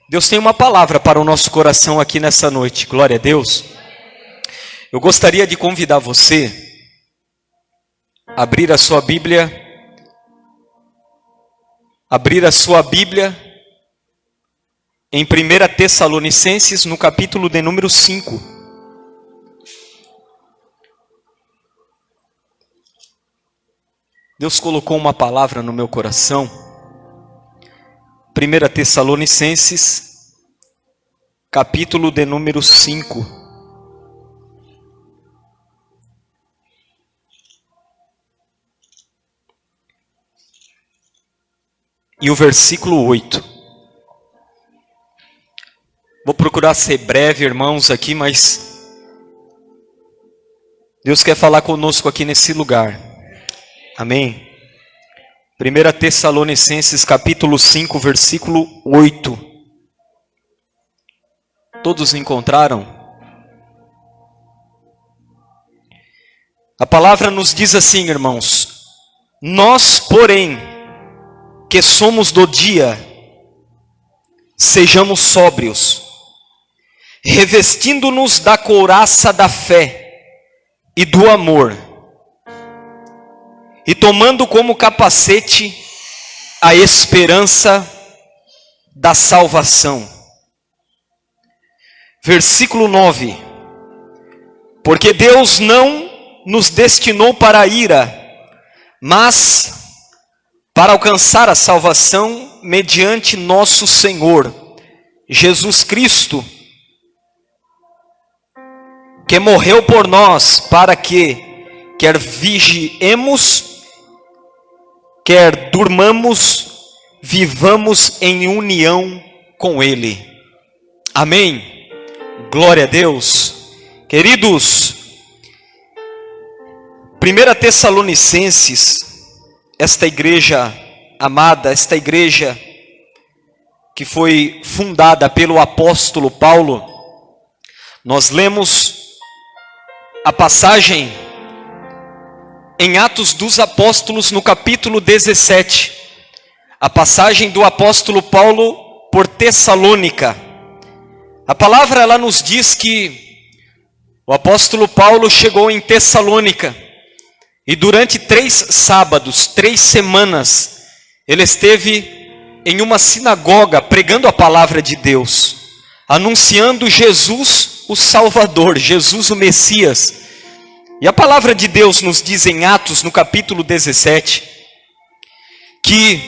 Deus tem uma palavra para o nosso coração aqui nessa noite, glória a Deus. Eu gostaria de convidar você a abrir a sua Bíblia em 1 Tessalonicenses, no capítulo de número 5. Deus colocou uma palavra no meu coração. 1 Tessalonicenses, capítulo de número 5. E o versículo 8. Vou procurar ser breve, irmãos, aqui, mas Deus quer falar conosco aqui nesse lugar. Amém. 1 Tessalonicenses capítulo 5, versículo 8. Todos encontraram? A palavra nos diz assim, irmãos: nós, porém, que somos do dia, sejamos sóbrios, revestindo-nos da couraça da fé e do amor, e tomando como capacete a esperança da salvação. Versículo 9. Porque Deus não nos destinou para a ira, mas para alcançar a salvação mediante nosso Senhor Jesus Cristo, que morreu por nós, para que, quer vigiemos, quer durmamos, vivamos em união com Ele. Amém. Glória a Deus. Queridos, 1 Tessalonicenses, esta igreja amada, esta igreja que foi fundada pelo apóstolo Paulo, nós lemos a passagem em Atos dos Apóstolos, no capítulo 17, a passagem do apóstolo Paulo por Tessalônica. A palavra ela nos diz que o apóstolo Paulo chegou em Tessalônica e durante 3 sábados, 3 semanas, ele esteve em uma sinagoga pregando a palavra de Deus, anunciando Jesus o Salvador, Jesus o Messias. E a palavra de Deus nos diz em Atos, no capítulo 17, que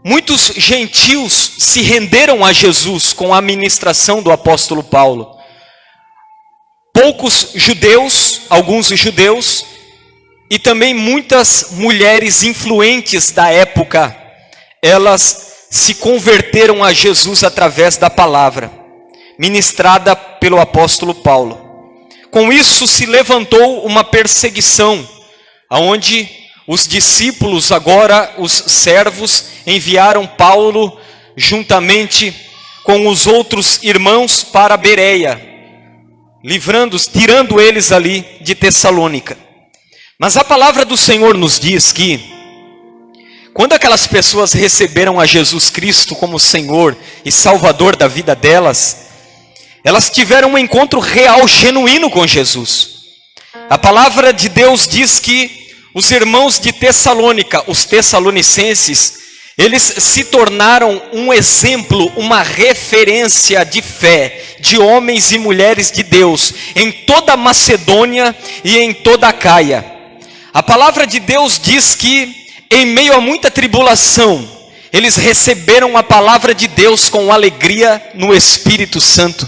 muitos gentios se renderam a Jesus com a ministração do apóstolo Paulo. Poucos judeus, alguns judeus, e também muitas mulheres influentes da época, elas se converteram a Jesus através da palavra ministrada pelo apóstolo Paulo. Com isso se levantou uma perseguição, aonde os discípulos, agora os servos, enviaram Paulo juntamente com os outros irmãos para Bereia, tirando eles ali de Tessalônica. Mas a palavra do Senhor nos diz que, quando aquelas pessoas receberam a Jesus Cristo como Senhor e Salvador da vida delas, elas tiveram um encontro real, genuíno com Jesus. A palavra de Deus diz que os irmãos de Tessalônica, os tessalonicenses, eles se tornaram um exemplo, uma referência de fé, de homens e mulheres de Deus, em toda a Macedônia e em toda a Caia. A palavra de Deus diz que, em meio a muita tribulação, eles receberam a palavra de Deus com alegria no Espírito Santo.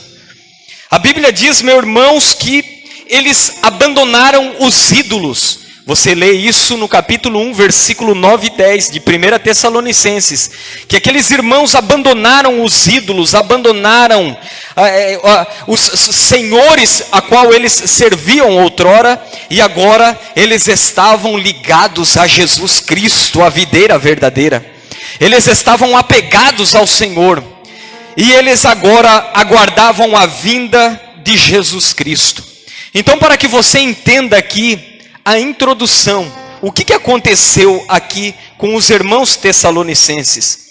A Bíblia diz, meus irmãos, que eles abandonaram os ídolos. Você lê isso no capítulo 1, versículo 9 e 10 de 1 Tessalonicenses. Que aqueles irmãos abandonaram os ídolos, abandonaram os senhores a qual eles serviam outrora. E agora eles estavam ligados a Jesus Cristo, a videira verdadeira. Eles estavam apegados ao Senhor. E eles agora aguardavam a vinda de Jesus Cristo. Então, para que você entenda aqui a introdução, o que aconteceu aqui com os irmãos tessalonicenses?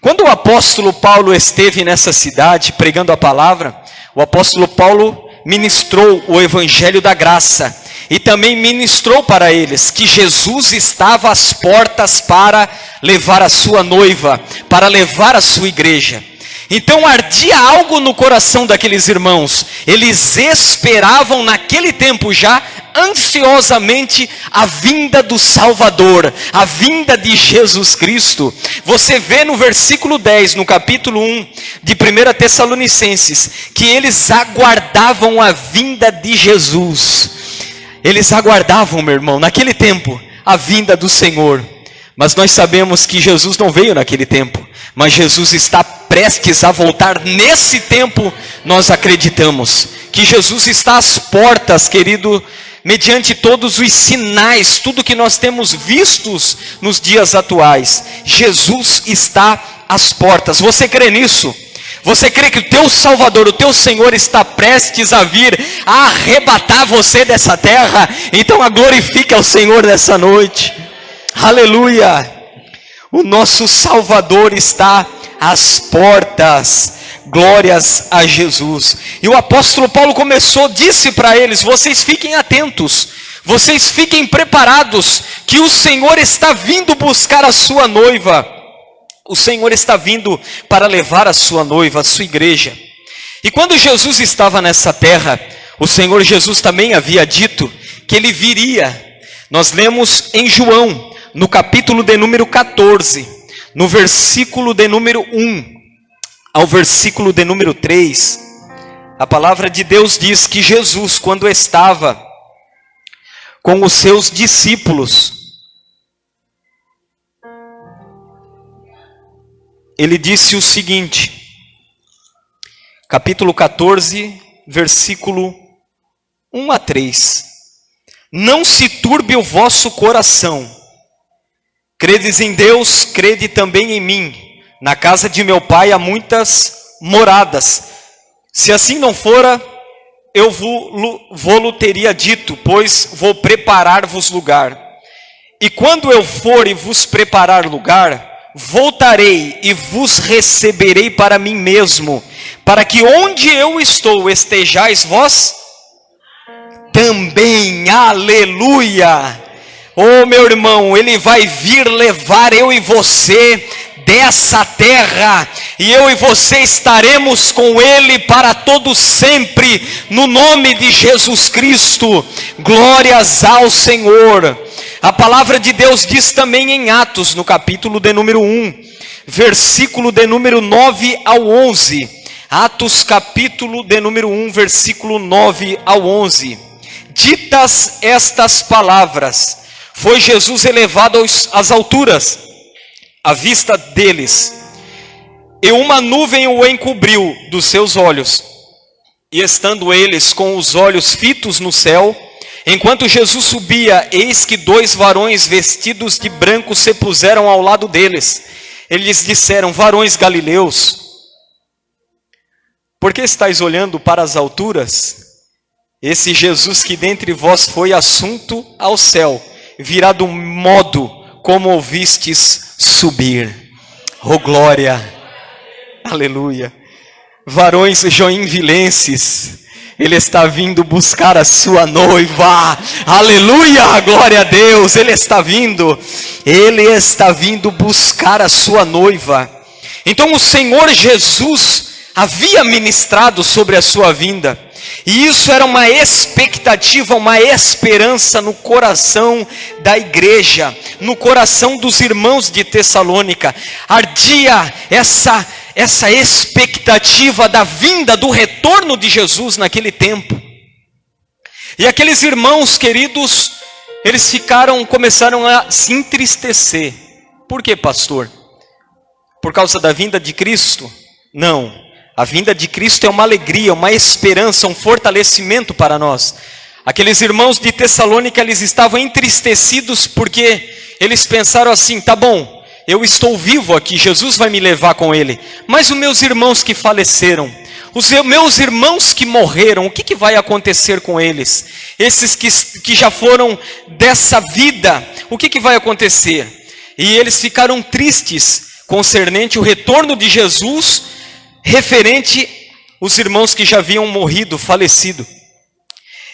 Quando o apóstolo Paulo esteve nessa cidade pregando a palavra, o apóstolo Paulo ministrou o evangelho da graça e também ministrou para eles que Jesus estava às portas para levar a sua noiva, para levar a sua igreja. Então ardia algo no coração daqueles irmãos. Eles esperavam naquele tempo já ansiosamente a vinda do Salvador, a vinda de Jesus Cristo. Você vê no versículo 10, no capítulo 1 de 1 Tessalonicenses, que eles aguardavam a vinda de Jesus. Eles aguardavam, meu irmão, naquele tempo, a vinda do Senhor. Mas nós sabemos que Jesus não veio naquele tempo, mas Jesus está prestes a voltar. Nesse tempo nós acreditamos que Jesus está às portas, querido, mediante todos os sinais, tudo que nós temos vistos nos dias atuais. Jesus está às portas. Você crê nisso? Você crê que o teu Salvador, o teu Senhor está prestes a vir a arrebatar você dessa terra? Então glorifique ao Senhor nessa noite. Aleluia! O nosso Salvador está às portas. Glórias a Jesus. E o apóstolo Paulo disse para eles: vocês fiquem atentos, vocês fiquem preparados, que o Senhor está vindo buscar a sua noiva. O Senhor está vindo para levar a sua noiva, a sua igreja. E quando Jesus estava nessa terra, o Senhor Jesus também havia dito que ele viria. Nós lemos em João, no capítulo de número 14, no versículo de número 1 ao versículo de número 3, a palavra de Deus diz que Jesus, quando estava com os seus discípulos, ele disse o seguinte, capítulo 14, versículo 1 a 3, não se turbe o vosso coração, credes em Deus, crede também em mim. Na casa de meu pai há muitas moradas. Se assim não fora, eu vou-lo teria dito, pois vou preparar-vos lugar. E quando eu for e vos preparar lugar, voltarei e vos receberei para mim mesmo, para que onde eu estou estejais vós também. Aleluia! Oh, meu irmão, ele vai vir levar eu e você dessa terra, e eu e você estaremos com ele para todo sempre, no nome de Jesus Cristo. Glórias ao Senhor. A palavra de Deus diz também em Atos, no capítulo de número 1, versículo de número 9 ao 11. Atos capítulo de número 1, versículo 9 ao 11. Ditas estas palavras, foi Jesus elevado às alturas, à vista deles, e uma nuvem o encobriu dos seus olhos, e estando eles com os olhos fitos no céu, enquanto Jesus subia, eis que 2 varões vestidos de branco se puseram ao lado deles. Eles disseram: varões galileus, por que estáis olhando para as alturas? Esse Jesus que dentre vós foi assunto ao céu, virá do modo como ouvistes subir. Oh glória, aleluia. Varões joinvilenses, ele está vindo buscar a sua noiva. Aleluia, glória a Deus. Ele está vindo buscar a sua noiva. Então o Senhor Jesus havia ministrado sobre a sua vinda, e isso era uma expectativa, uma esperança no coração da igreja, no coração dos irmãos de Tessalônica. Ardia essa expectativa da vinda, do retorno de Jesus naquele tempo. E aqueles irmãos queridos, eles começaram a se entristecer. Por quê, pastor? Por causa da vinda de Cristo? Não. A vinda de Cristo é uma alegria, uma esperança, um fortalecimento para nós. Aqueles irmãos de Tessalônica, eles estavam entristecidos porque eles pensaram assim: tá bom, eu estou vivo aqui, Jesus vai me levar com ele, mas os meus irmãos que faleceram, os meus irmãos que morreram, o que vai acontecer com eles? Esses que já foram dessa vida, o que vai acontecer? E eles ficaram tristes concernente o retorno de Jesus, referente os irmãos que já haviam morrido, falecido.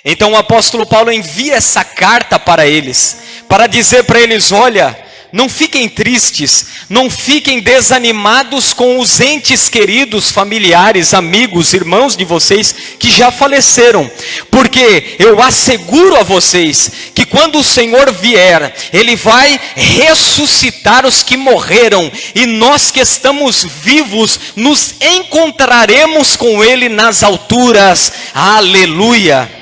Então o apóstolo Paulo envia essa carta para eles, para dizer para eles: olha, não fiquem tristes, não fiquem desanimados com os entes queridos, familiares, amigos, irmãos de vocês que já faleceram, porque eu asseguro a vocês que quando o Senhor vier, Ele vai ressuscitar os que morreram, e nós que estamos vivos, nos encontraremos com Ele nas alturas. Aleluia!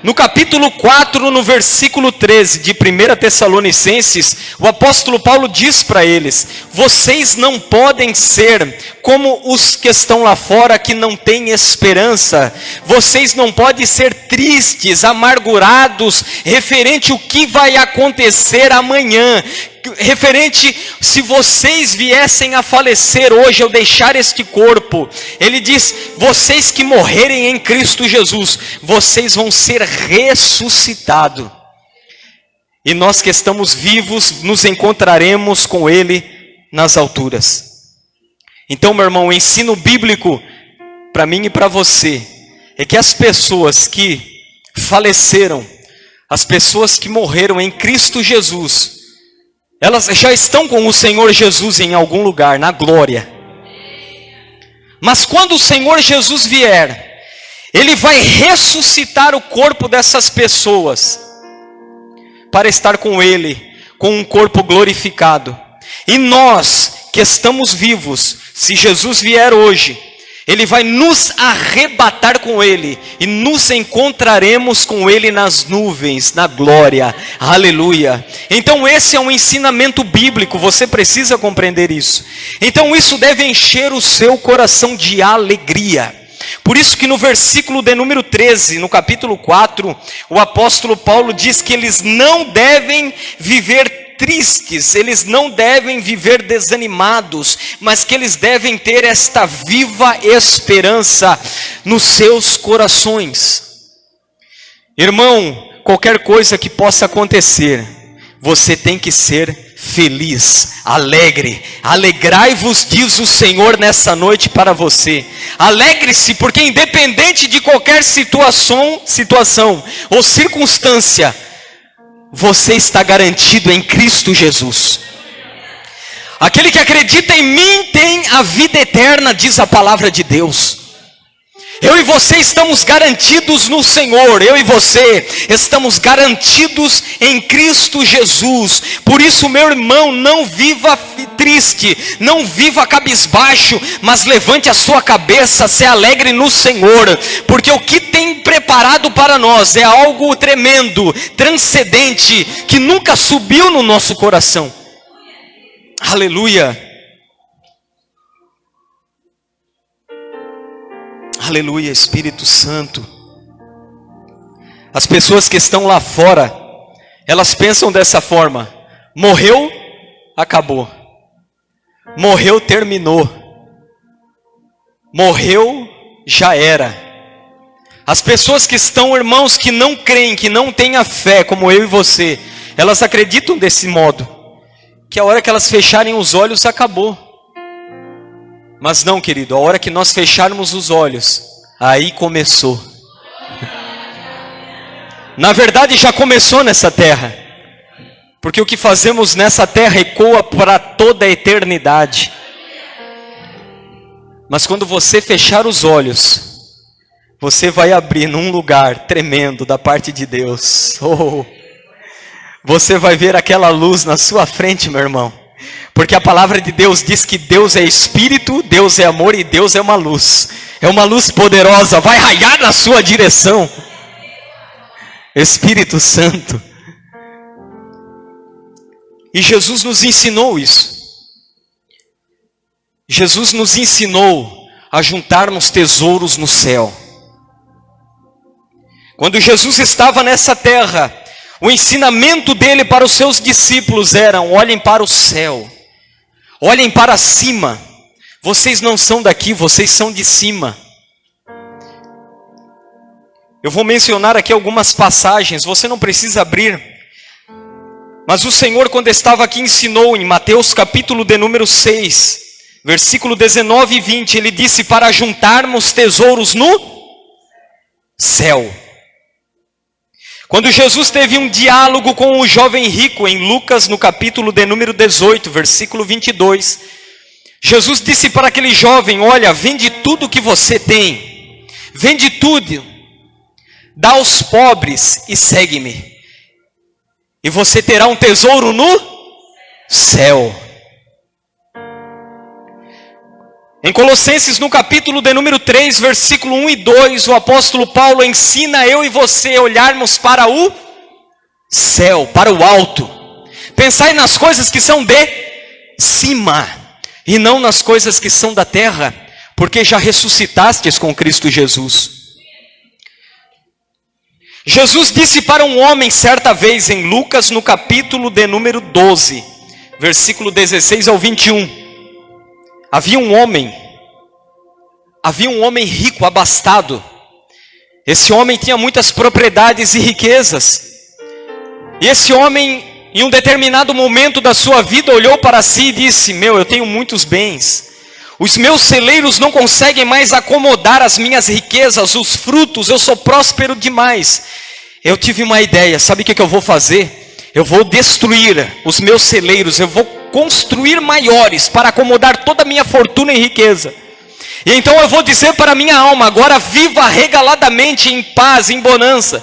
No capítulo 4, no versículo 13 de 1 Tessalonicenses, o apóstolo Paulo diz para eles: vocês não podem ser como os que estão lá fora que não têm esperança. Vocês não podem ser tristes, amargurados, referente ao que vai acontecer amanhã. Referente, se vocês viessem a falecer hoje, ao deixar este corpo, ele diz: vocês que morrerem em Cristo Jesus, vocês vão ser ressuscitados, e nós que estamos vivos, nos encontraremos com Ele nas alturas. Então, meu irmão, o ensino bíblico, para mim e para você, é que as pessoas que faleceram, as pessoas que morreram em Cristo Jesus, elas já estão com o Senhor Jesus em algum lugar, na glória. Mas quando o Senhor Jesus vier, Ele vai ressuscitar o corpo dessas pessoas, para estar com Ele, com um corpo glorificado. E nós, que estamos vivos, se Jesus vier hoje, Ele vai nos arrebatar com Ele, e nos encontraremos com Ele nas nuvens, na glória. Aleluia. Então esse é um ensinamento bíblico, você precisa compreender isso. Então isso deve encher o seu coração de alegria. Por isso que no versículo de número 13, no capítulo 4, o apóstolo Paulo diz que eles não devem viver tristes, eles não devem viver desanimados, mas que eles devem ter esta viva esperança nos seus corações. Irmão, qualquer coisa que possa acontecer, você tem que ser feliz, alegre. Alegrai-vos, diz o Senhor nessa noite para você. Alegre-se, porque independente de qualquer situação ou circunstância, você está garantido em Cristo Jesus. Aquele que acredita em mim tem a vida eterna, diz a palavra de Deus. Eu e você estamos garantidos no Senhor. Eu e você estamos garantidos em Cristo Jesus. Por isso, meu irmão, não viva triste, não viva cabisbaixo, mas levante a sua cabeça, se alegre no Senhor, porque o que tem preparado para nós é algo tremendo, transcendente, que nunca subiu no nosso coração. Aleluia. Aleluia, Espírito Santo. As pessoas que estão lá fora, elas pensam dessa forma: morreu, acabou. Morreu, terminou. Morreu, já era. As pessoas que estão, irmãos, que não creem, que não têm a fé, como eu e você, elas acreditam desse modo, que a hora que elas fecharem os olhos, acabou. Mas não, querido, a hora que nós fecharmos os olhos, aí começou. Na verdade já começou nessa terra, porque o que fazemos nessa terra ecoa para toda a eternidade. Mas quando você fechar os olhos, você vai abrir num lugar tremendo da parte de Deus. Você vai ver aquela luz na sua frente, meu irmão. Porque a palavra de Deus diz que Deus é Espírito, Deus é amor e Deus é uma luz. É uma luz poderosa, vai raiar na sua direção. Espírito Santo. E Jesus nos ensinou isso. Jesus nos ensinou a juntarmos tesouros no céu. Quando Jesus estava nessa terra, o ensinamento dele para os seus discípulos era: olhem para o céu. Olhem para cima. Vocês não são daqui, vocês são de cima. Eu vou mencionar aqui algumas passagens. Você não precisa abrir. Mas o Senhor, quando estava aqui, ensinou em Mateus capítulo de número 6, versículo 19 e 20, ele disse para juntarmos tesouros no céu. Quando Jesus teve um diálogo com o jovem rico em Lucas, no capítulo de número 18, versículo 22, Jesus disse para aquele jovem: olha, vende tudo que você tem, vende tudo, dá aos pobres e segue-me, e você terá um tesouro no céu. Em Colossenses, no capítulo de número 3, versículo 1 e 2, o apóstolo Paulo ensina eu e você a olharmos para o céu, para o alto. Pensai nas coisas que são de cima, e não nas coisas que são da terra, porque já ressuscitastes com Cristo Jesus. Jesus disse para um homem certa vez em Lucas, no capítulo de número 12, versículo 16 ao 21. Havia um homem rico, abastado. Esse homem tinha muitas propriedades e riquezas. E esse homem, em um determinado momento da sua vida, olhou para si e disse: eu tenho muitos bens. Os meus celeiros não conseguem mais acomodar as minhas riquezas, os frutos, eu sou próspero demais. Eu tive uma ideia, sabe o que eu vou fazer? Eu vou destruir os meus celeiros, eu vou construir maiores para acomodar toda a minha fortuna e riqueza. E então eu vou dizer para a minha alma: agora viva regaladamente, em paz, em bonança.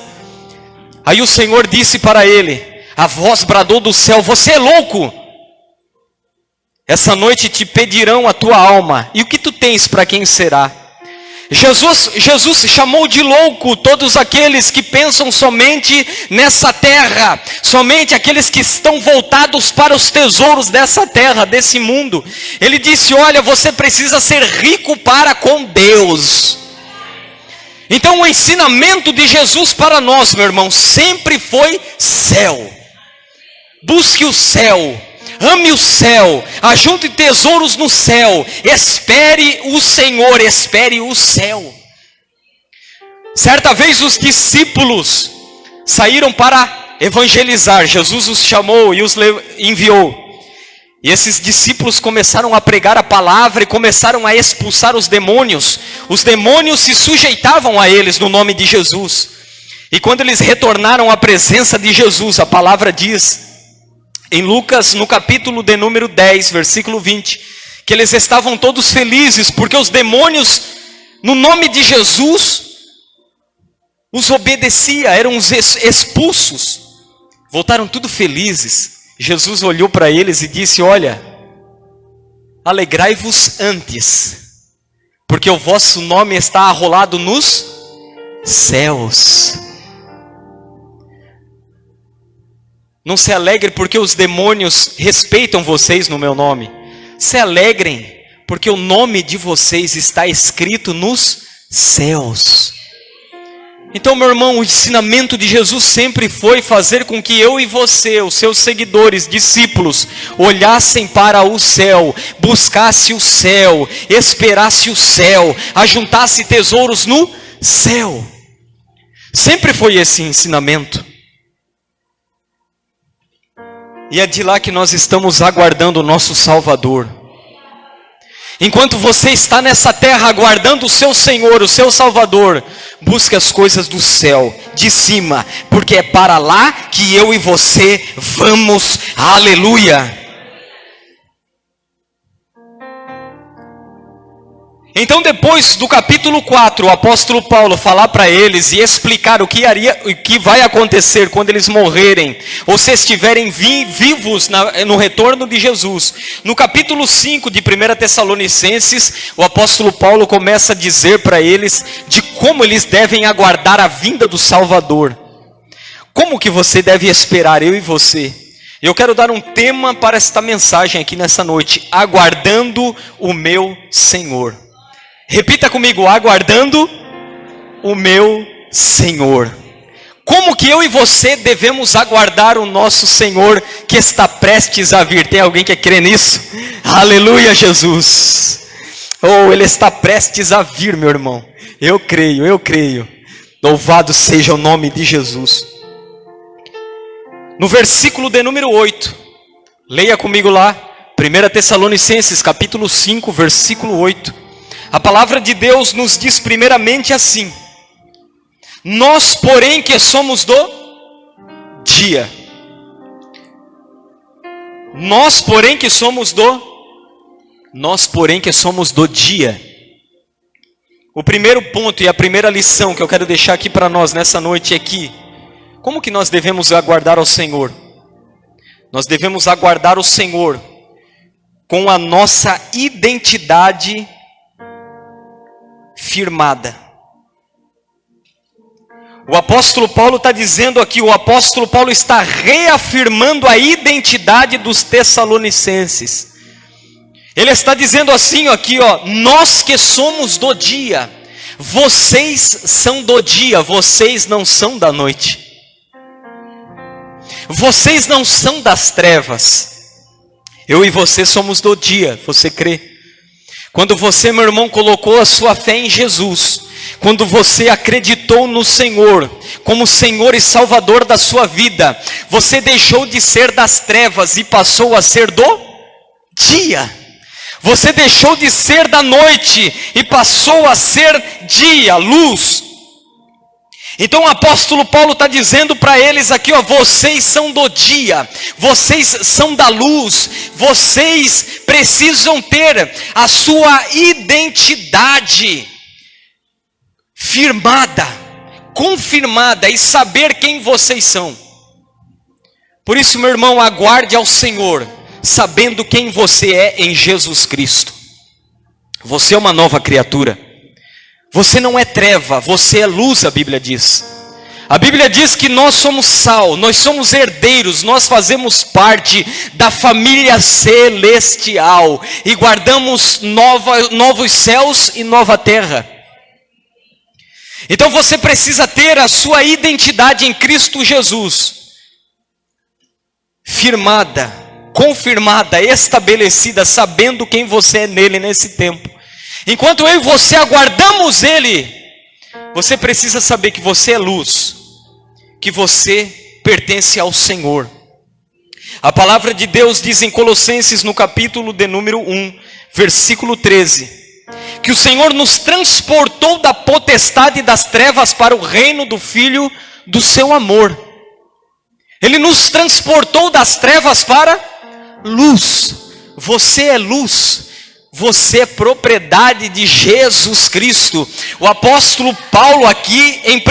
Aí o Senhor disse para ele, a voz bradou do céu: você é louco? Essa noite te pedirão a tua alma, e o que tu tens para quem será? Jesus chamou de louco todos aqueles que pensam somente nessa terra, somente aqueles que estão voltados para os tesouros dessa terra, desse mundo. Ele disse: olha, você precisa ser rico para com Deus. Então o ensinamento de Jesus para nós, meu irmão, sempre foi céu. Busque o céu. Ame o céu, ajunte tesouros no céu, espere o Senhor, espere o céu. Certa vez os discípulos saíram para evangelizar, Jesus os chamou e os enviou. E esses discípulos começaram a pregar a palavra e começaram a expulsar os demônios se sujeitavam a eles no nome de Jesus. E quando eles retornaram à presença de Jesus, a palavra diz, em Lucas, no capítulo de número 10, versículo 20, que eles estavam todos felizes, porque os demônios, no nome de Jesus, os obedecia, eram os expulsos. Voltaram tudo felizes. Jesus olhou para eles e disse: olha, alegrai-vos antes, porque o vosso nome está arrolado nos céus. Não se alegrem porque os demônios respeitam vocês no meu nome. Se alegrem porque o nome de vocês está escrito nos céus. Então, meu irmão, o ensinamento de Jesus sempre foi fazer com que eu e você, os seus seguidores, discípulos, olhassem para o céu, buscasse o céu, esperasse o céu, ajuntasse tesouros no céu. Sempre foi esse ensinamento. E é de lá que nós estamos aguardando o nosso Salvador. Enquanto você está nessa terra aguardando o seu Senhor, o seu Salvador, busque as coisas do céu, de cima, porque é para lá que eu e você vamos. Aleluia! Então, depois do capítulo 4, o apóstolo Paulo falar para eles e explicar o que vai acontecer quando eles morrerem, ou se estiverem vivos no retorno de Jesus. No capítulo 5 de 1 Tessalonicenses, o apóstolo Paulo começa a dizer para eles de como eles devem aguardar a vinda do Salvador. Como que você deve esperar, eu e você? Eu quero dar um tema para esta mensagem aqui nessa noite: aguardando o meu Senhor. Repita comigo: aguardando o meu Senhor. Como que eu e você devemos aguardar o nosso Senhor que está prestes a vir? Tem alguém que crê nisso? Aleluia, Jesus. Oh, Ele está prestes a vir, meu irmão. Eu creio. Louvado seja o nome de Jesus. no versículo de número 8. Leia comigo lá, 1 Tessalonicenses, capítulo 5, versículo 8. A palavra de Deus nos diz primeiramente assim: nós, porém, que somos do dia. Nós, porém, que somos do dia. O primeiro ponto e a primeira lição que eu quero deixar aqui para nós nessa noite é que, como que nós devemos aguardar ao Senhor? Nós devemos aguardar o Senhor com a nossa identidade firmada. O apóstolo Paulo está dizendo aqui, o apóstolo Paulo está reafirmando a identidade dos tessalonicenses. Ele está dizendo assim aqui, ó, nós que somos do dia, vocês são do dia, vocês não são da noite. Vocês não são das trevas. Eu e você somos do dia, você crê? Quando você, meu irmão, colocou a sua fé em Jesus, quando você acreditou no Senhor, como Senhor e Salvador da sua vida, você deixou de ser das trevas e passou a ser do dia. Você deixou de ser da noite e passou a ser dia, luz. Então o apóstolo Paulo está dizendo para eles aqui, ó, vocês são do dia, vocês são da luz, vocês precisam ter a sua identidade firmada, confirmada e saber quem vocês são. Por isso, meu irmão, aguarde ao Senhor, sabendo quem você é em Jesus Cristo. Você é uma nova criatura. Você não é treva, você é luz, a Bíblia diz. A Bíblia diz que nós somos sal, nós somos herdeiros, nós fazemos parte da família celestial e guardamos novos céus e nova terra. Então você precisa ter a sua identidade em Cristo Jesus firmada, confirmada, estabelecida, sabendo quem você é nele nesse tempo. Enquanto eu e você aguardamos Ele, você precisa saber que você é luz, que você pertence ao Senhor. A palavra de Deus diz em Colossenses, no capítulo de número 1, versículo 13, que o Senhor nos transportou da potestade das trevas para o reino do Filho do seu amor. Ele nos transportou das trevas para luz. Você é luz. Você é propriedade de Jesus Cristo. O apóstolo Paulo aqui em 1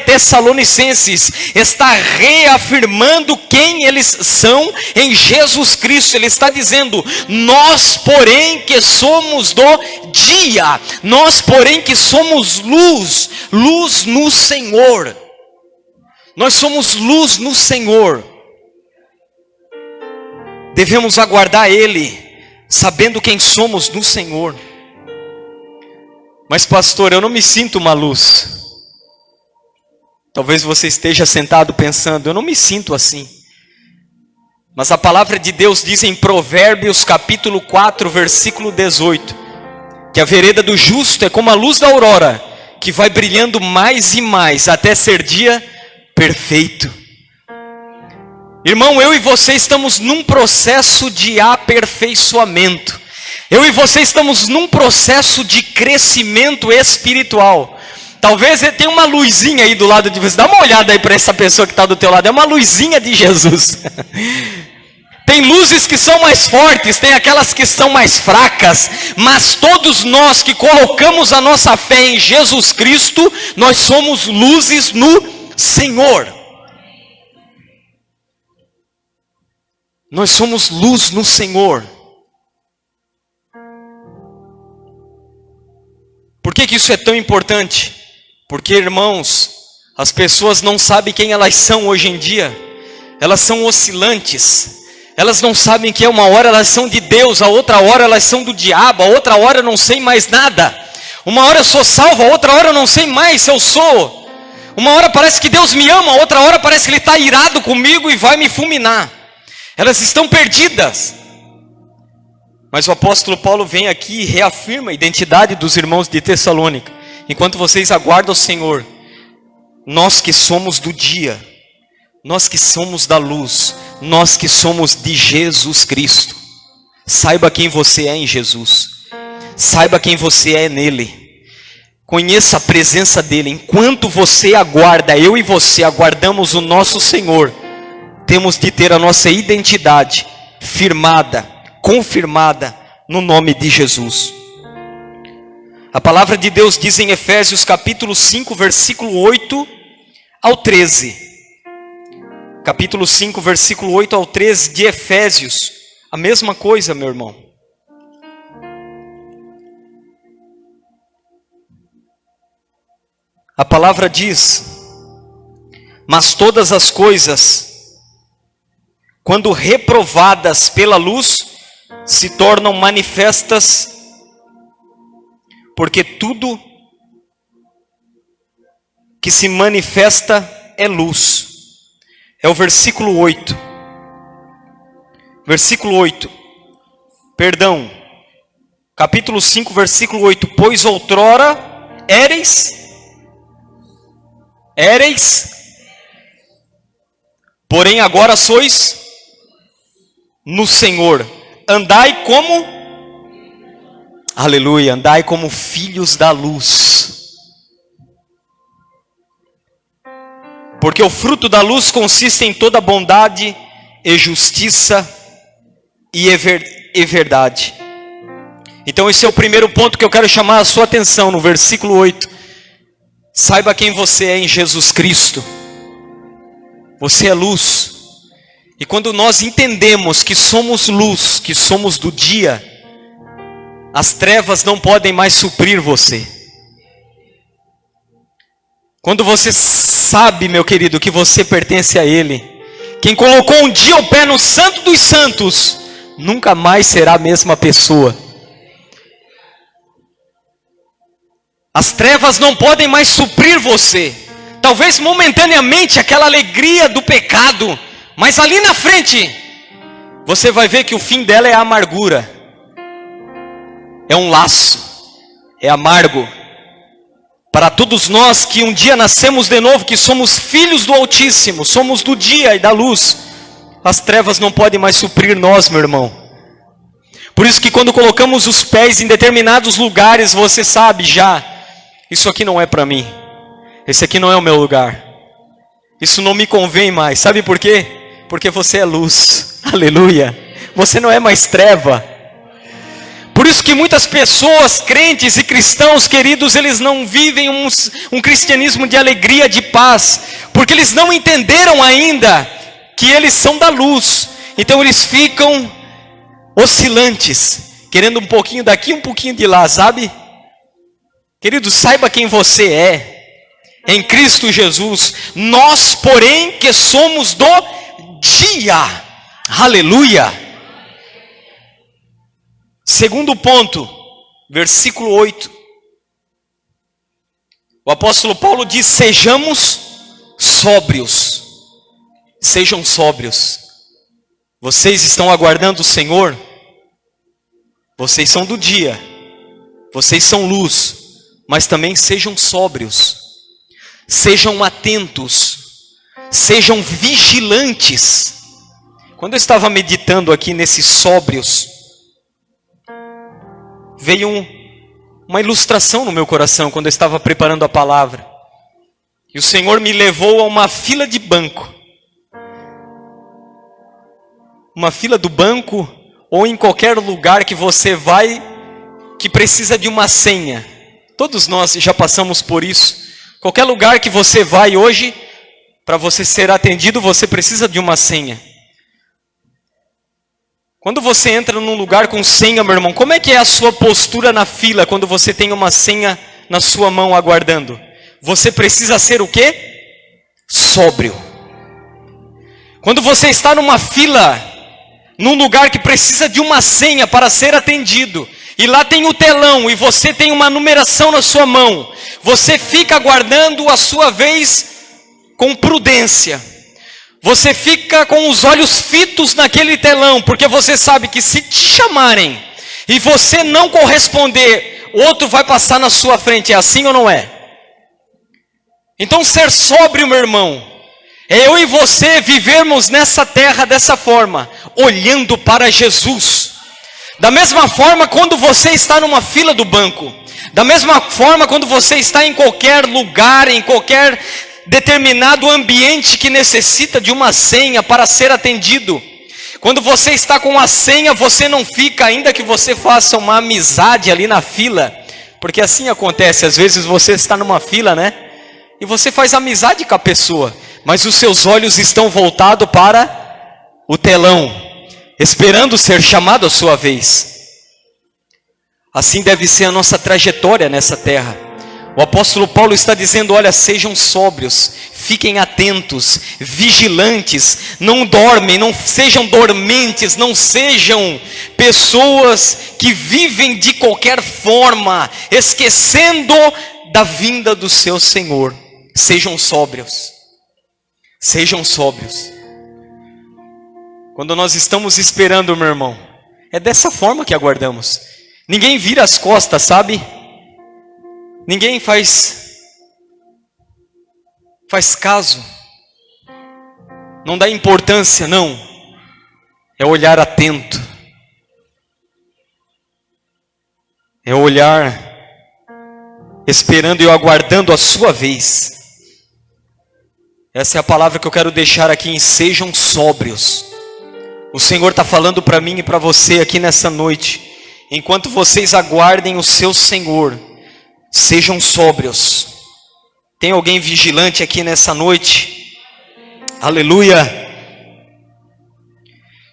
Tessalonicenses está reafirmando quem eles são em Jesus Cristo. Ele está dizendo, nós porém que somos do dia, nós porém que somos luz, luz no Senhor. Nós somos luz no Senhor. Devemos aguardar Ele, sabendo quem somos no Senhor. Mas pastor, eu não me sinto uma luz. Talvez você esteja sentado pensando, eu não me sinto assim. Mas a palavra de Deus diz em Provérbios capítulo 4, versículo 18, que a vereda do justo é como a luz da aurora, que vai brilhando mais e mais, até ser dia perfeito. Irmão, eu e você estamos num processo de aperfeiçoamento. Eu e você estamos num processo de crescimento espiritual. Talvez tenha uma luzinha aí do lado de você. Dá uma olhada aí para essa pessoa que está do teu lado. É uma luzinha de Jesus. Tem luzes que são mais fortes, tem aquelas que são mais fracas. Mas todos nós que colocamos a nossa fé em Jesus Cristo, nós somos luzes no Senhor. Nós somos luz no Senhor. Por que isso é tão importante? Porque, irmãos, as pessoas não sabem quem elas são hoje em dia. Elas são oscilantes. Elas não sabem que uma hora elas são de Deus, a outra hora elas são do diabo, a outra hora eu não sei mais nada. Uma hora eu sou salvo, a outra hora eu não sei mais se eu sou. Uma hora parece que Deus me ama, a outra hora parece que Ele está irado comigo e vai me fulminar. Elas estão perdidas. Mas o apóstolo Paulo vem aqui e reafirma a identidade dos irmãos de Tessalônica. Enquanto vocês aguardam o Senhor, nós que somos do dia, nós que somos da luz, nós que somos de Jesus Cristo, saiba quem você é em Jesus, saiba quem você é nele, conheça a presença dele. Enquanto você aguarda, eu e você aguardamos o nosso Senhor, temos de ter a nossa identidade firmada, confirmada no nome de Jesus. A palavra de Deus diz em Efésios capítulo 5, versículo 8 ao 13. Capítulo 5, versículo 8 ao 13 de Efésios. A mesma coisa, meu irmão. A palavra diz: mas todas as coisas, quando reprovadas pela luz, se tornam manifestas, porque tudo que se manifesta é luz. É o versículo 8. Versículo 8. Perdão. Capítulo 5, versículo 8. Pois outrora éreis, porém agora sois no Senhor. Andai como, aleluia, andai como filhos da luz. Porque o fruto da luz consiste em toda bondade e justiça e verdade. Então esse é o primeiro ponto que eu quero chamar a sua atenção no versículo 8. Saiba quem você é em Jesus Cristo. Você é luz. E quando nós entendemos que somos luz, que somos do dia, as trevas não podem mais suprir você. Quando você sabe, meu querido, que você pertence a Ele, quem colocou um dia o pé no Santo dos Santos, nunca mais será a mesma pessoa. As trevas não podem mais suprir você. Talvez momentaneamente aquela alegria do pecado, mas ali na frente, você vai ver que o fim dela é a amargura. É um laço, é amargo. Para todos nós que um dia nascemos de novo, que somos filhos do Altíssimo, somos do dia e da luz, as trevas não podem mais suprir nós, meu irmão. Por isso que quando colocamos os pés em determinados lugares, você sabe já, isso aqui não é para mim, esse aqui não é o meu lugar, isso não me convém mais. Sabe por quê? Porque você é luz, aleluia, você não é mais treva. Por isso que muitas pessoas, crentes e cristãos queridos, eles não vivem um cristianismo de alegria, de paz, porque eles não entenderam ainda que eles são da luz. Então eles ficam oscilantes, querendo um pouquinho daqui, um pouquinho de lá, sabe? Querido, saiba quem você é em Cristo Jesus. Nós, porém, que somos do dia, aleluia. Segundo ponto, versículo 8. O apóstolo Paulo diz: sejamos sóbrios. Sejam sóbrios. Vocês estão aguardando o Senhor? Vocês são do dia. Vocês são luz. Mas também sejam sóbrios. Sejam atentos. Sejam vigilantes. Quando eu estava meditando aqui nesses sóbrios, veio uma ilustração no meu coração quando eu estava preparando a palavra. E o Senhor me levou a uma fila de banco. Uma fila do banco, ou em qualquer lugar que você vai, que precisa de uma senha. Todos nós já passamos por isso. Qualquer lugar que você vai hoje, para você ser atendido, você precisa de uma senha. Quando você entra num lugar com senha, meu irmão, como é que é a sua postura na fila quando você tem uma senha na sua mão aguardando? Você precisa ser o quê? Sóbrio. Quando você está numa fila, num lugar que precisa de uma senha para ser atendido, e lá tem o telão, e você tem uma numeração na sua mão, você fica aguardando a sua vez com prudência. Você fica com os olhos fitos naquele telão, porque você sabe que se te chamarem e você não corresponder, outro vai passar na sua frente. É assim ou não é? Então ser sóbrio, meu irmão, É eu e você vivermos nessa terra dessa forma, olhando para Jesus. Da mesma forma quando você está numa fila do banco, da mesma forma quando você está em qualquer lugar, em qualquer determinado ambiente que necessita de uma senha para ser atendido. Quando você está com a senha, você não fica, ainda que você faça uma amizade ali na fila, porque assim acontece, às vezes você está numa fila, né? E você faz amizade com a pessoa, mas os seus olhos estão voltados para o telão, esperando ser chamado a sua vez. Assim deve ser a nossa trajetória nessa terra. O apóstolo Paulo está dizendo, olha, sejam sóbrios, fiquem atentos, vigilantes, não dormem, não sejam dormentes, não sejam pessoas que vivem de qualquer forma, esquecendo da vinda do seu Senhor. Sejam sóbrios, sejam sóbrios. Quando nós estamos esperando, meu irmão, é dessa forma que aguardamos. Ninguém vira as costas, sabe? Ninguém faz caso, não dá importância, não. É olhar atento, é olhar esperando e aguardando a sua vez. Essa é a palavra que eu quero deixar aqui em sejam sóbrios. O Senhor está falando para mim e para você aqui nessa noite. Enquanto vocês aguardem o seu Senhor, sejam sóbrios. Tem alguém vigilante aqui nessa noite? Aleluia.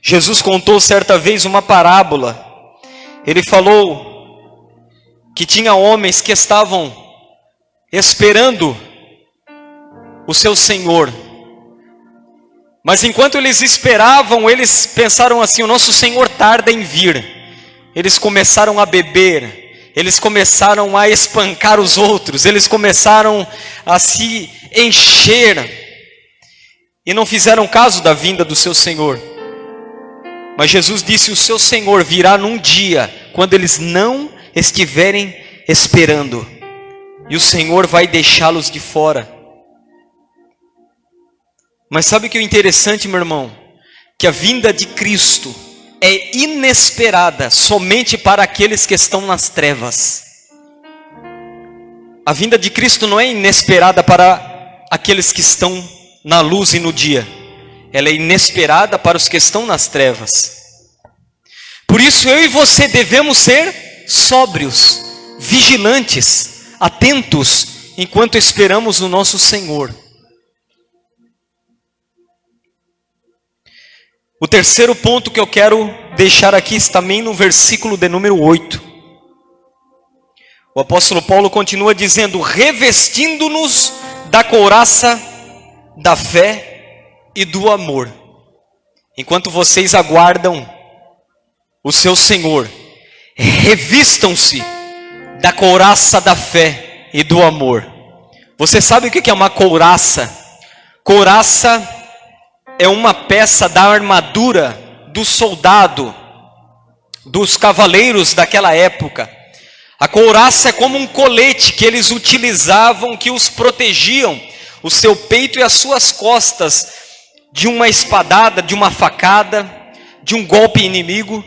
Jesus contou certa vez uma parábola. Ele falou que tinha homens que estavam esperando o seu Senhor. Mas enquanto eles esperavam, eles pensaram assim, o nosso Senhor tarda em vir. Eles começaram a beber, eles começaram a espancar os outros, eles começaram a se encher e não fizeram caso da vinda do seu Senhor. Mas Jesus disse, o seu Senhor virá num dia quando eles não estiverem esperando, e o Senhor vai deixá-los de fora. Mas sabe o que é interessante, meu irmão? Que a vinda de Cristo é inesperada somente para aqueles que estão nas trevas. A vinda de Cristo não é inesperada para aqueles que estão na luz e no dia. Ela é inesperada para os que estão nas trevas. Por isso eu e você devemos ser sóbrios, vigilantes, atentos, enquanto esperamos o nosso Senhor. O terceiro ponto que eu quero deixar aqui está também no versículo de número 8. O apóstolo Paulo continua dizendo, revestindo-nos da couraça da fé e do amor. Enquanto vocês aguardam o seu Senhor, revistam-se da couraça da fé e do amor. Você sabe o que é uma couraça? Couraça é uma peça da armadura do soldado, dos cavaleiros daquela época. A couraça é como um colete que eles utilizavam, que os protegiam, o seu peito e as suas costas, de uma espadada, de uma facada, de um golpe inimigo.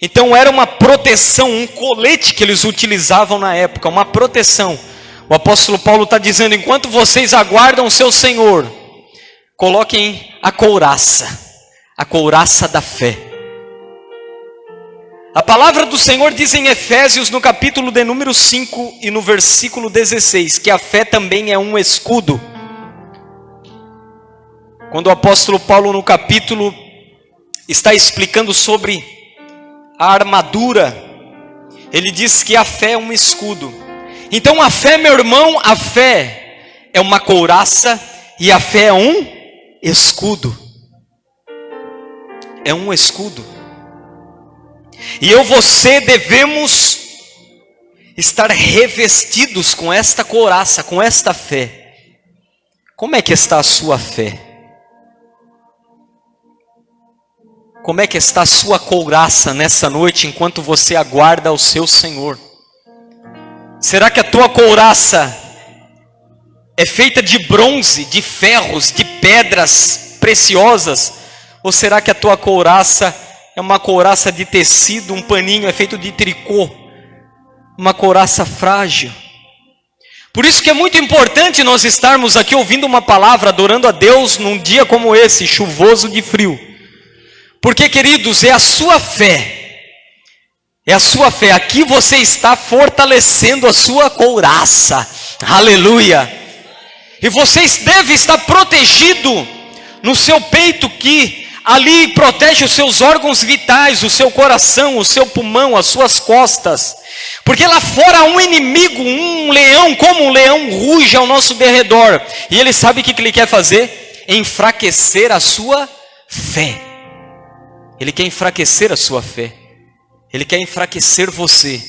Então era uma proteção, um colete que eles utilizavam na época, uma proteção. O apóstolo Paulo está dizendo, enquanto vocês aguardam o seu Senhor, coloquem a couraça da fé. A palavra do Senhor diz em Efésios, no capítulo de número 5 e no versículo 16, que a fé também é um escudo. Quando o apóstolo Paulo no capítulo está explicando sobre a armadura, ele diz que a fé é um escudo. Então a fé, meu irmão, a fé é uma couraça e a fé é um escudo. É um escudo. E eu e você devemos estar revestidos com esta couraça, com esta fé. Como é que está a sua fé? Como é que está a sua couraça nessa noite enquanto você aguarda o seu Senhor? Será que a tua couraça é feita de bronze, de ferros, de pedras preciosas? Ou será que a tua couraça é uma couraça de tecido, um paninho é feito de tricô, uma couraça frágil? Por isso que é muito importante nós estarmos aqui ouvindo uma palavra, adorando a Deus num dia como esse, chuvoso de frio. Porque, queridos, é a sua fé. É a sua fé. Aqui você está fortalecendo a sua couraça. Aleluia. E você deve estar protegido no seu peito, que ali protege os seus órgãos vitais, o seu coração, o seu pulmão, as suas costas. Porque lá fora há um inimigo, um leão, como um leão ruge ao nosso derredor. E ele sabe o que ele quer fazer? Enfraquecer a sua fé. Ele quer enfraquecer a sua fé. Ele quer enfraquecer você.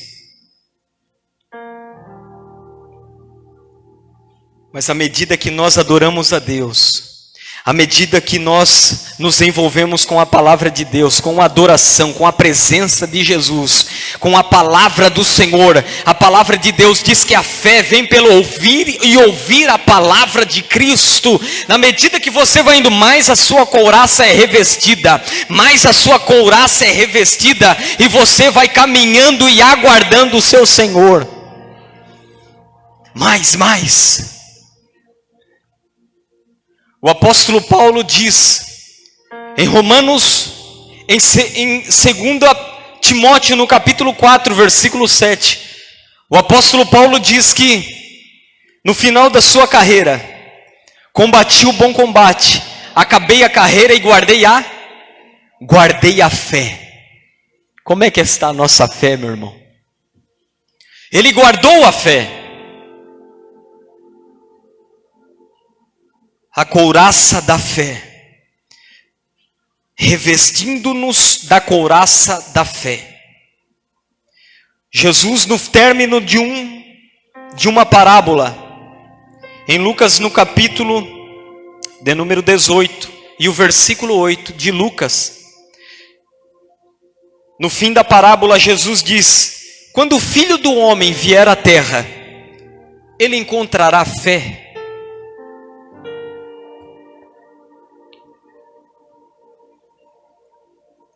Mas à medida que nós adoramos a Deus, à medida que nós nos envolvemos com a palavra de Deus, com a adoração, com a presença de Jesus, com a palavra do Senhor, a palavra de Deus diz que a fé vem pelo ouvir e ouvir a palavra de Cristo. Na medida que você vai indo, mais a sua couraça é revestida, mais a sua couraça é revestida, e você vai caminhando e aguardando o seu Senhor. Mais. O apóstolo Paulo diz, em Romanos, em 2 Timóteo, no capítulo 4, versículo 7, o apóstolo Paulo diz que, no final da sua carreira, combati o bom combate, acabei a carreira e guardei a fé. Como é que está a nossa fé, meu irmão? Ele guardou a fé. A couraça da fé, revestindo-nos da couraça da fé. Jesus, no término de uma parábola, em Lucas, no capítulo de número 18, e o versículo 8 de Lucas, no fim da parábola, Jesus diz: quando o Filho do Homem vier à terra, ele encontrará fé?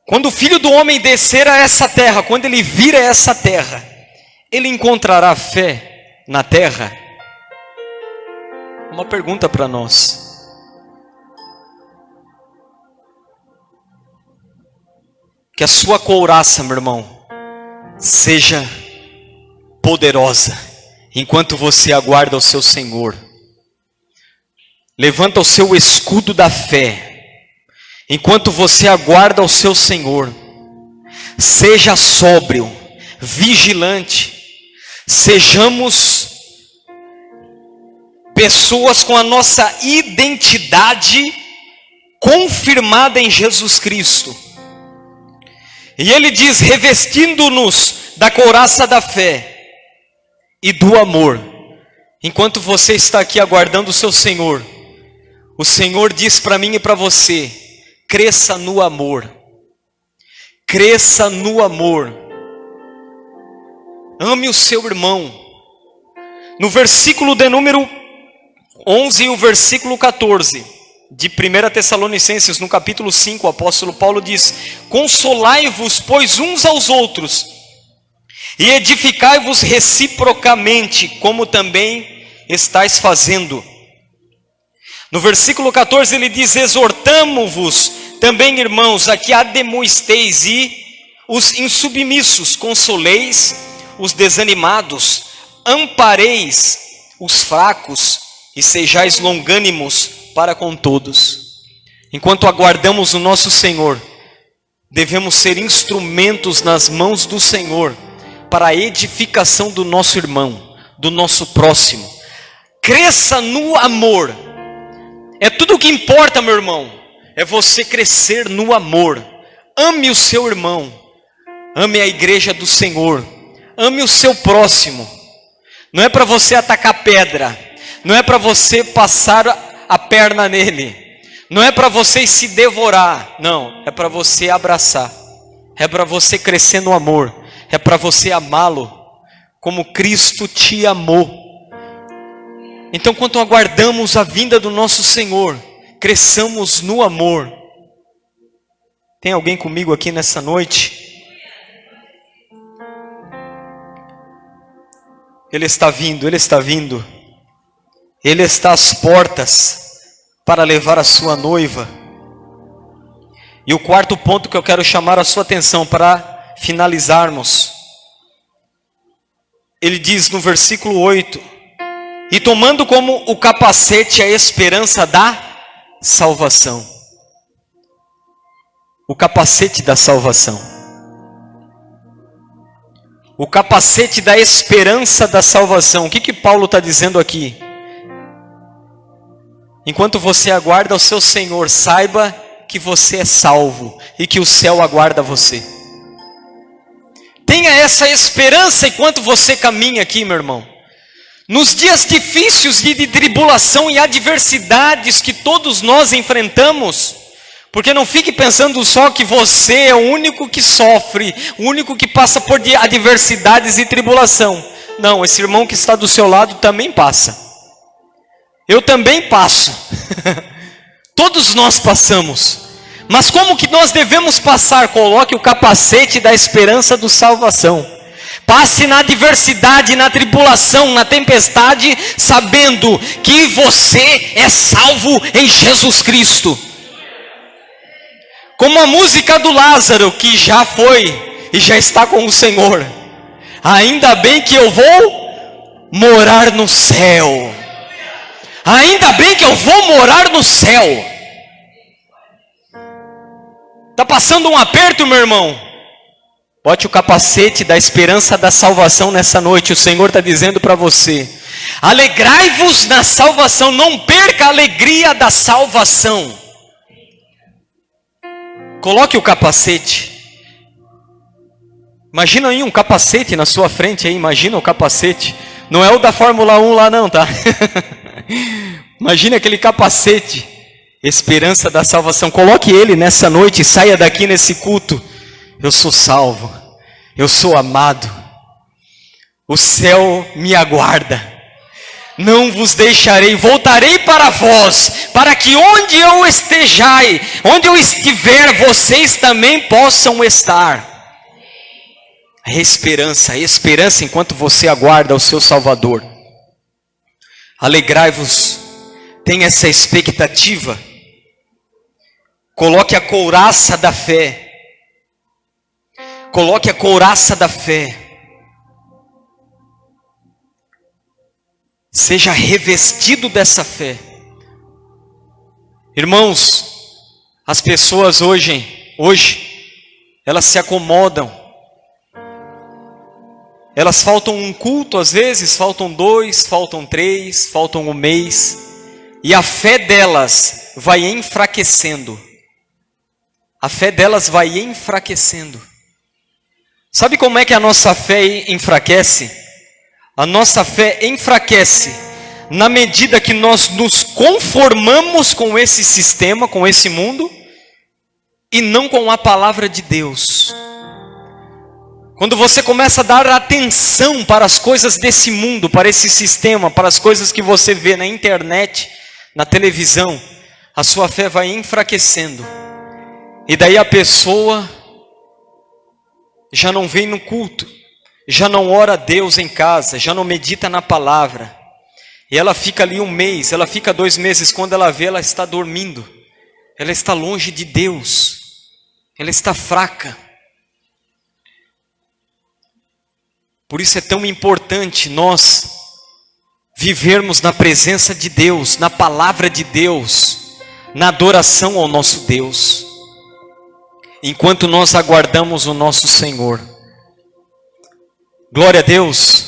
Quando o Filho do Homem descer a essa terra, quando ele vir a essa terra, ele encontrará fé na terra? Uma pergunta para nós. Que a sua couraça, meu irmão, seja poderosa, enquanto você aguarda o seu Senhor. Levanta o seu escudo da fé, enquanto você aguarda o seu Senhor. Seja sóbrio, vigilante. Sejamos pessoas com a nossa identidade confirmada em Jesus Cristo. E ele diz, revestindo-nos da couraça da fé e do amor. Enquanto você está aqui aguardando o seu Senhor, o Senhor diz para mim e para você: cresça no amor. Cresça no amor. Ame o seu irmão. No versículo de número 11 e o versículo 14 de 1 Tessalonicenses, no capítulo 5, o apóstolo Paulo diz: consolai-vos, pois, uns aos outros, e edificai-vos reciprocamente, como também estáis fazendo. No versículo 14 ele diz: exortamo-vos também, irmãos, a que ademoesteis e os insubmissos, consoleis os desanimados, ampareis os fracos e sejais longânimos para com todos. Enquanto aguardamos o nosso Senhor, devemos ser instrumentos nas mãos do Senhor para a edificação do nosso irmão, do nosso próximo. Cresça no amor. É tudo o que importa, meu irmão. É você crescer no amor. Ame o seu irmão. Ame a igreja do Senhor. Ame o seu próximo. Não é para você atacar pedra. Não é para você passar a perna nele. Não é para você se devorar. Não, é para você abraçar. É para você crescer no amor. É para você amá-lo como Cristo te amou. Então, enquanto aguardamos a vinda do nosso Senhor, cresçamos no amor. Tem alguém comigo aqui nessa noite? Ele está vindo, Ele está vindo. Ele está às portas para levar a sua noiva. E o quarto ponto que eu quero chamar a sua atenção para finalizarmos. Ele diz no versículo 8: e tomando como o capacete a esperança da salvação. O capacete da salvação. O capacete da esperança da salvação. O que Paulo está dizendo aqui? Enquanto você aguarda o seu Senhor, saiba que você é salvo e que o céu aguarda você. Tenha essa esperança enquanto você caminha aqui, meu irmão. Nos dias difíceis de tribulação e adversidades que todos nós enfrentamos, porque não fique pensando só que você é o único que sofre, o único que passa por adversidades e tribulação. Não, esse irmão que está do seu lado também passa. Eu também passo. Todos nós passamos. Mas como que nós devemos passar? Coloque o capacete da esperança da salvação. Passe na adversidade, na tribulação, na tempestade, sabendo que você é salvo em Jesus Cristo. Como a música do Lázaro, que já foi e já está com o Senhor. Ainda bem que eu vou morar no céu. Ainda bem que eu vou morar no céu. Está passando um aperto, meu irmão? Bote o capacete da esperança da salvação nessa noite. O Senhor está dizendo para você: alegrai-vos na salvação. Não perca a alegria da salvação. Coloque o capacete. Imagina aí um capacete na sua frente aí. Imagina o capacete. Não é o da Fórmula 1 lá não, tá? Imagina aquele capacete. Esperança da salvação. Coloque ele nessa noite e saia daqui nesse culto. Eu sou salvo. Eu sou amado. O céu me aguarda. Não vos deixarei. Voltarei para vós, para que onde eu estejai, onde eu estiver, vocês também possam estar. A esperança enquanto você aguarda o seu Salvador. Alegrai-vos. Tenha essa expectativa. Coloque a couraça da fé. Coloque a couraça da fé. Seja revestido dessa fé. Irmãos, as pessoas hoje, elas se acomodam. Elas faltam um culto às vezes, faltam 2, faltam 3, faltam um mês. E a fé delas vai enfraquecendo. A fé delas vai enfraquecendo. Sabe como é que a nossa fé enfraquece? A nossa fé enfraquece na medida que nós nos conformamos com esse sistema, com esse mundo, e não com a palavra de Deus. Quando você começa a dar atenção para as coisas desse mundo, para esse sistema, para as coisas que você vê na internet, na televisão, a sua fé vai enfraquecendo. E daí a pessoa já não vem no culto, já não ora a Deus em casa, já não medita na palavra. E ela fica ali um mês, ela fica 2 meses, quando ela vê, ela está dormindo. Ela está longe de Deus. Ela está fraca. Por isso é tão importante nós vivermos na presença de Deus, na palavra de Deus, na adoração ao nosso Deus, enquanto nós aguardamos o nosso Senhor. Glória a Deus.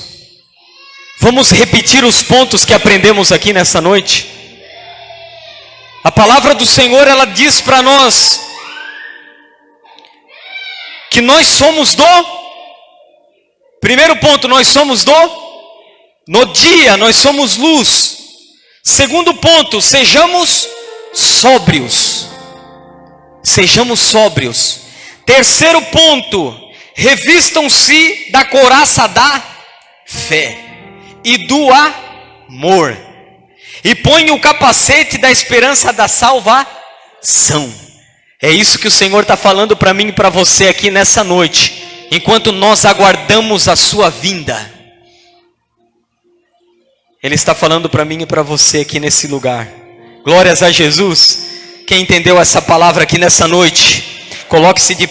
Vamos repetir os pontos que aprendemos aqui nessa noite. A palavra do Senhor, ela diz para nós que nós somos primeiro ponto, nós somos no dia, nós somos luz. Segundo ponto, sejamos sóbrios. Sejamos sóbrios. Terceiro ponto, revistam-se da couraça da fé e do amor. E põe o capacete da esperança da salvação. É isso que o Senhor está falando para mim e para você aqui nessa noite, enquanto nós aguardamos a sua vinda. Ele está falando para mim e para você aqui nesse lugar. Glórias a Jesus. Quem entendeu essa palavra aqui nessa noite, coloque-se de pé.